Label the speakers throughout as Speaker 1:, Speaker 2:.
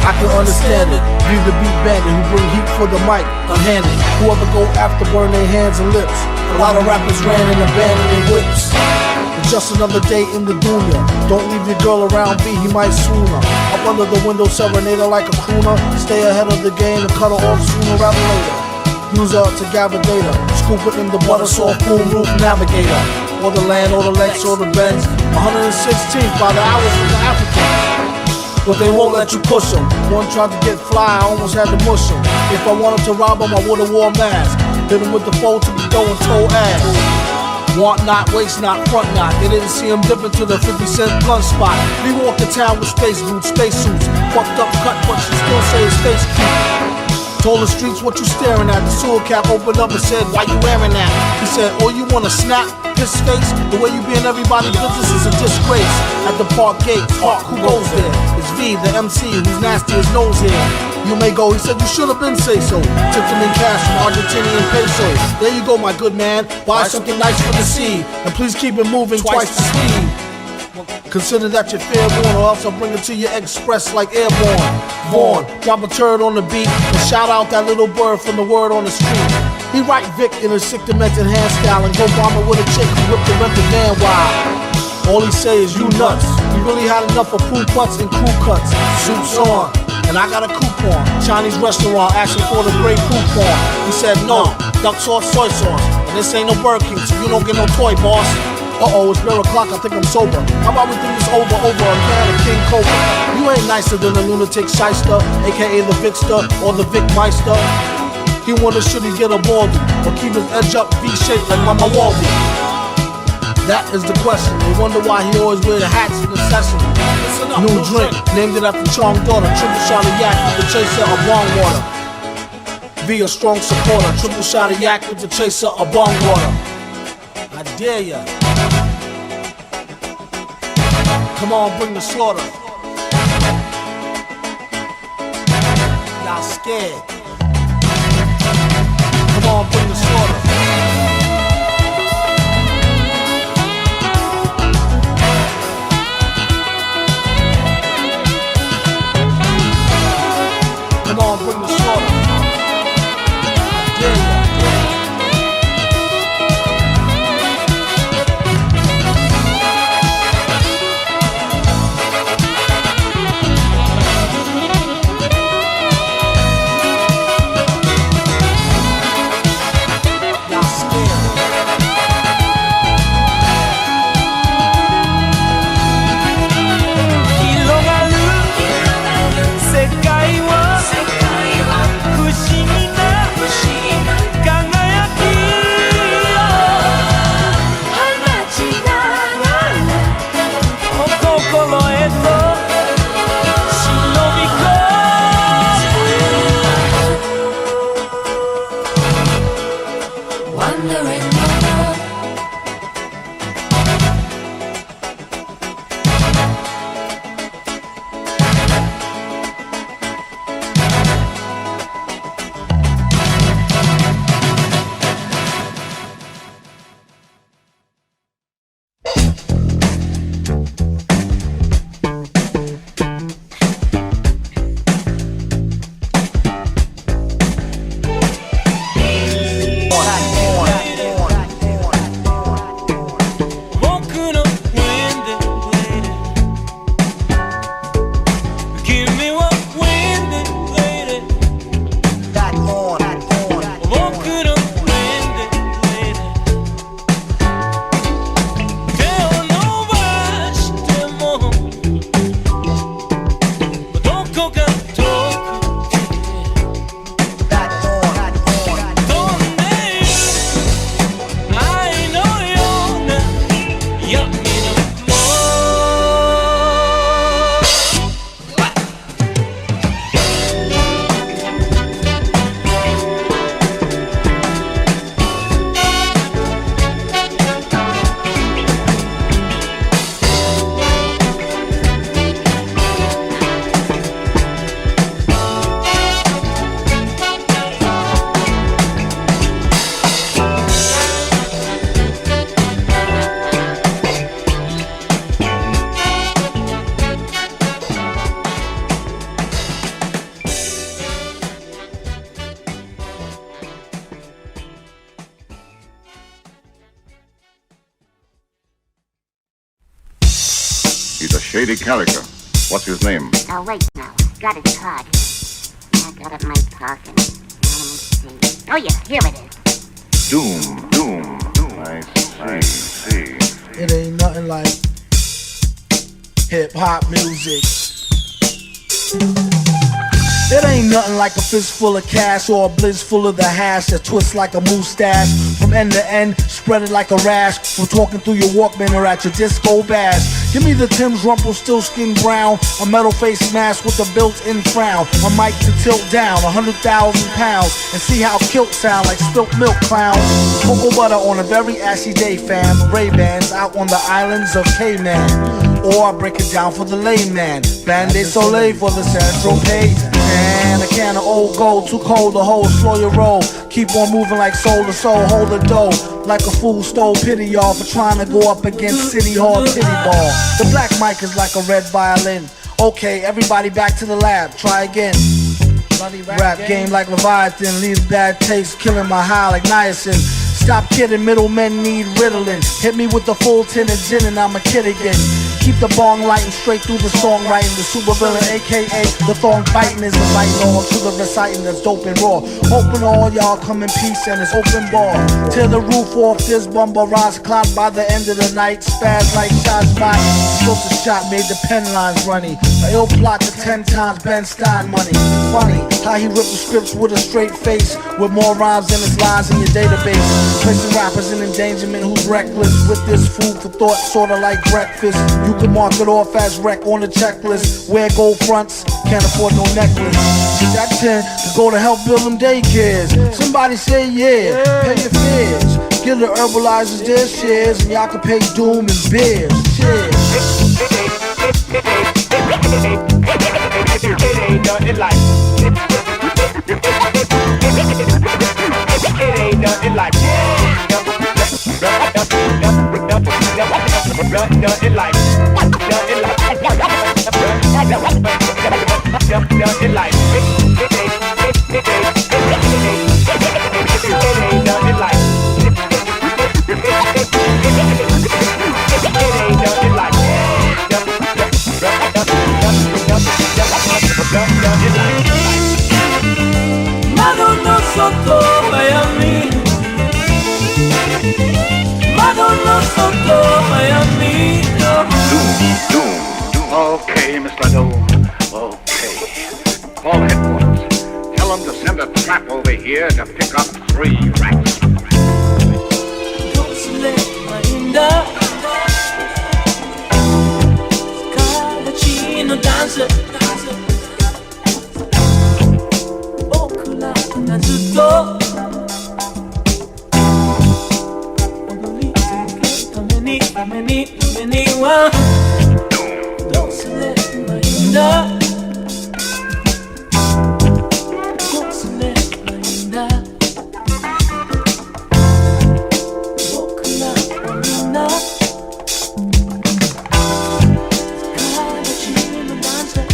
Speaker 1: I can understand it. Be the beat bandit who bring heat for the mic, unhanded. Whoever go after burn their hands and lips. A lot of rappers ran and abandoned whips. It's just another day in the dunya. Don't leave your girl around B, he might swoon her. Up under the window, serenade her like a crooner. Stay ahead of the game and cut her off sooner rather later. Use her to gather data. Scoop it in the butter soft boom roof navigator. Or the land, or the Lex, or the Benz. 116th by the hour from the Africans. But they won't let you push them. One tried to get fly, I almost had to mush him. If I wanted to rob him, I would've wore a mask. Hit him with the foe to the dough and toe ass. Want not, waste not, front not. They didn't see him dipping to the 50-cent gun spot. He walked the town with space boots, space suits. Fucked up cut, but she still say his face cute. Told the streets what you staring at. The sewer cap opened up and said, why you wearing that? He said, oh, you wanna snap? Piss face? The way you be in everybody's business is a disgrace. At the park gate, park, who goes there? It's V, the MC, who's nasty as nose hair. You may go, he said you should have been say so. Tipped him in cash from Argentinian pesos. There you go, my good man. Buy something nice for the seed. And please keep it moving twice the speed. Consider that you're fair born, or else I'll bring it to you express like airborne. Born, drop a turd on the beat and shout out that little bird from the word on the street. He write Vic in his sick demented hand style and go bomb it with a chick who whipped the rented man wild. All he say is you nuts. He really had enough of poo putts and crew cuts. Suits on, and I got a coupon. Chinese restaurant asking for the great coupon. He said no, duck sauce, soy sauce. And this ain't no Burger King, so you don't get no toy, boss. Uh-oh, it's bare o'clock, I think I'm sober. How about we think this over a can of King Cobra? You ain't nicer than a lunatic shyster, aka the Vicster or the 𝕾𝖈𝖎𝖆. He wonder should he get a baldy or keep his edge up V-shaped like Mama Waldy. That is the question. They wonder why he always wear the hats in the session. New drink, named it after Chong's daughter. Triple shot of yak with the chaser of bong water. Be a strong supporter. Triple shot of yak with the chaser of bong water. I dare ya. Come on, bring the slaughter. Y'all scared. Come on, bring the slaughter. Come on, bring the slaughter. I dare ya.
Speaker 2: He's a shady character. What's his name?
Speaker 3: Oh, wait now. Got his card. I got it in my pocket. Now, let me see. Oh, yeah, here it is.
Speaker 2: Doom. I see.
Speaker 1: It ain't nothing like hip-hop music. It ain't nothing like a fist full of cash or a blitz full of the hash that twists like a mustache. From end to end, spread it like a rash. From talking through your Walkman or at your disco bash. Give me the Tim's Rumpelstiltskin brown, a metal face mask with a built-in frown, a mic to tilt down 100,000 pounds, and see how kilt sound like spilt milk clown. Cocoa butter on a very ashy day, fam. Ray-Bans out on the islands of Cayman. Or I break it down for the layman. Band-Aid Soleil for the Central Pay. And a can of old gold, too cold to hold. Slow your roll, keep on moving like soul to soul. Hold the dough like a fool stole pity, y'all, for trying to go up against City Hall Titty Ball. The black mic is like a red violin. Okay, everybody back to the lab, try again. Rap game like Leviathan, leaves bad taste, killing my high like niacin. Stop kidding, middlemen need Ritalin. Hit me with the full tin of gin and I'm a kid again. Keep the bong lighting straight through the songwriting. The super villain, aka the thong biting, is the right law to the reciting that's dope and raw. Hoping all y'all come in peace and it's open bar. Tear the roof off this bumper, rise clock by the end of the night. Spaz like shots by. Close the shot made the pen lines runny. A ill plot to 10 times Ben Stein money. Funny how he ripped the scripts with a straight face, with more rhymes than his lines in your database. Placing rappers in endangerment who's reckless with this food for thought, sorta like breakfast. You can mark it off as wreck on the checklist. Wear gold fronts, can't afford no necklace. Get that 10 to go to help build them daycares. Somebody say yeah, pay your fears. Give the herbalizers their shares, and y'all can pay Doom and beers. Cheers.
Speaker 4: It ain't nothing like. It ain't nothing like. Nothing like. Nothing like.
Speaker 5: Madonna sotto Miami, Madonna sotto Miami.
Speaker 2: Doom. Okay, Mr. Doom. Okay. Call headquarters. Tell them to send a trap over here to pick up 3 rats.
Speaker 5: Don't select my inda. Scalacino dancer. Ocula nazutto. Many one. Don't select my inda. Don't select my inda. Ocula nazutto. Scalacino dancer.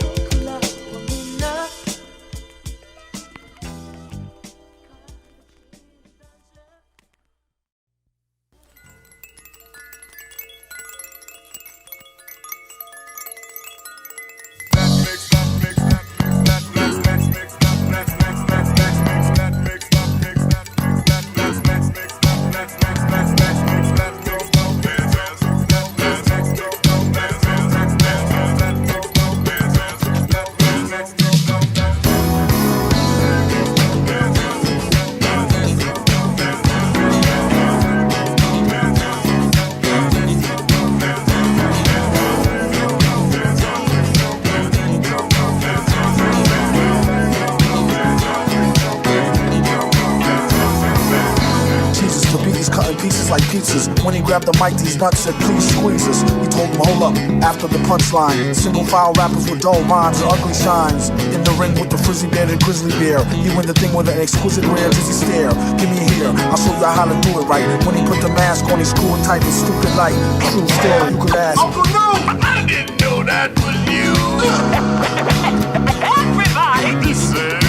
Speaker 5: Ocula nazutto.
Speaker 1: When he grabbed the mic, these nuts said, please squeeze us. We told him, hold up, after the punchline. Single file rappers with dull rhymes and ugly signs. In the ring with the frizzy bearded grizzly bear. He win the thing with an exquisite rare dizzy stare. Give me a here, I'll show you how to do it right. When he put the mask on, he screwed tight with stupid light. True story, you could ask.
Speaker 2: Uncle No! I didn't know that was you.
Speaker 5: Everybody
Speaker 2: Sir.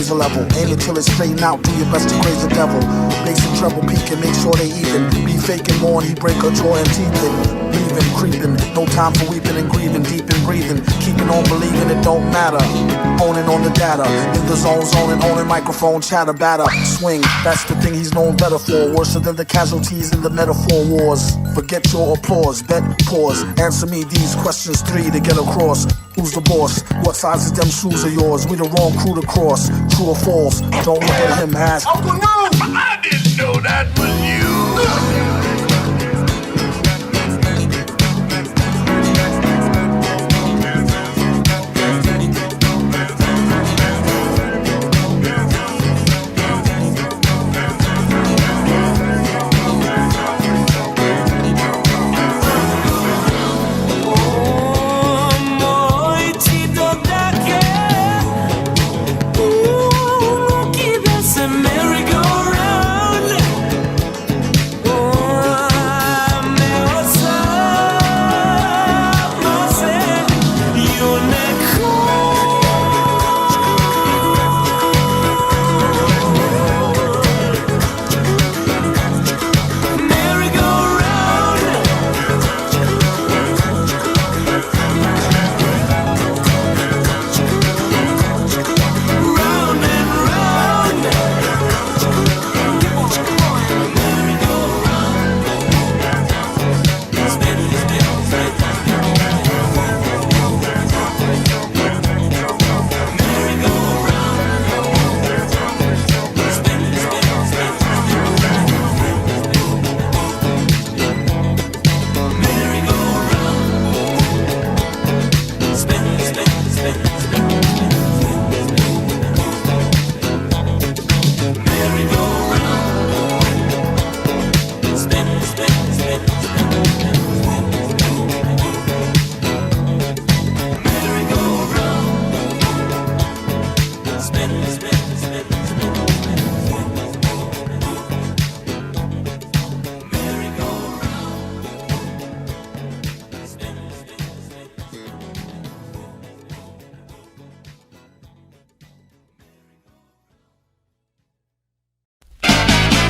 Speaker 1: razor level. Aim it till it's straighten out, do your best to praise the devil. Bass and treble peak and make sure they even. Be faking more and he break her jaw and teeth in. Leaving, creeping, no time for weeping and grieving. Deep in breathing, keeping on believing it don't matter. Owning on the data, in the zone, zoning, owning microphone, chatter, batter, swing. That's the thing he's known better for. Worse than the casualties in the metaphor wars. Forget your applause, bet, pause. Answer me these questions 3 to get across. Who's the boss? What size is them shoes of yours? We the wrong crew to cross. True or false? Don't look at him, ask Uncle No!
Speaker 2: I didn't know that was you.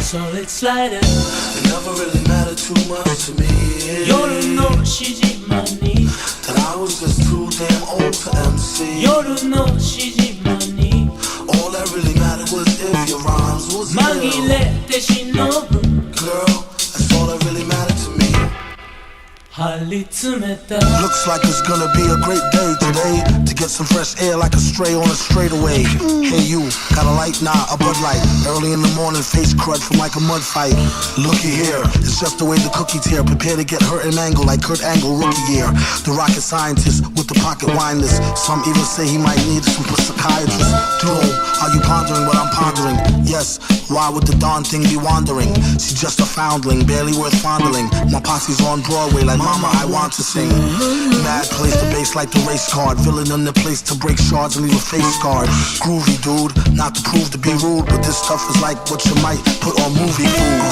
Speaker 5: Solid slider.
Speaker 1: It never really mattered too much to me.
Speaker 5: Yoru no 𝕾𝖔𝖈𝖎𝖆
Speaker 1: That I was just too damn old to MC.
Speaker 5: Yoru no 𝕾𝖔𝖈𝖎All
Speaker 1: that really mattered was if your rhymes was real.
Speaker 5: 紛れて忍ぶ
Speaker 1: Girl, that's all that really mattered to me.
Speaker 5: 張り詰めた
Speaker 1: Looks like it's gonna be a great day today. To get some fresh air like a stray on a straightaway. Hey you, got a light? Nah, a Bud Light. Early in the morning, face crud from like a mud fight. Looky here, it's just the way the cookie tear. Prepare to get hurt and angle like Kurt Angle rookie year. The rocket scientist with the pocket wineless. Some even say he might need some psychiatrist. Doom, are you pondering what I'm pondering? Yes, why would the darn thing be wandering? She's just a foundling, barely worth fondling. My posse's on Broadway like Mama, I want to sing. Mad plays the bass like the race card. Villain in the place to break shards and leave a face scarred. Groovy dude, not to prove to be rude, but this stuff is like what you might put on movie food.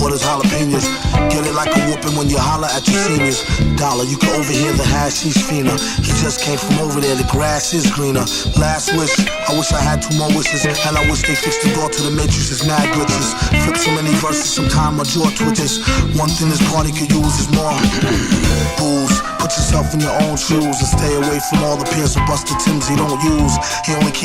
Speaker 1: What is jalapenos? Get it like a whooping when you holler at your seniors. Dollar, you can overhear the hashish fiender. He just came from over there, the grass is greener. Last wish, I wish I had 2 more wishes. And I wish they fixed the door to the matrix, it's mad glitches. Flip so many verses, sometime my jaw twitches. One thing this party could use is more booze. Put yourself in your own shoes and stay away from all the peers who Buster Timms he don't use. He only keep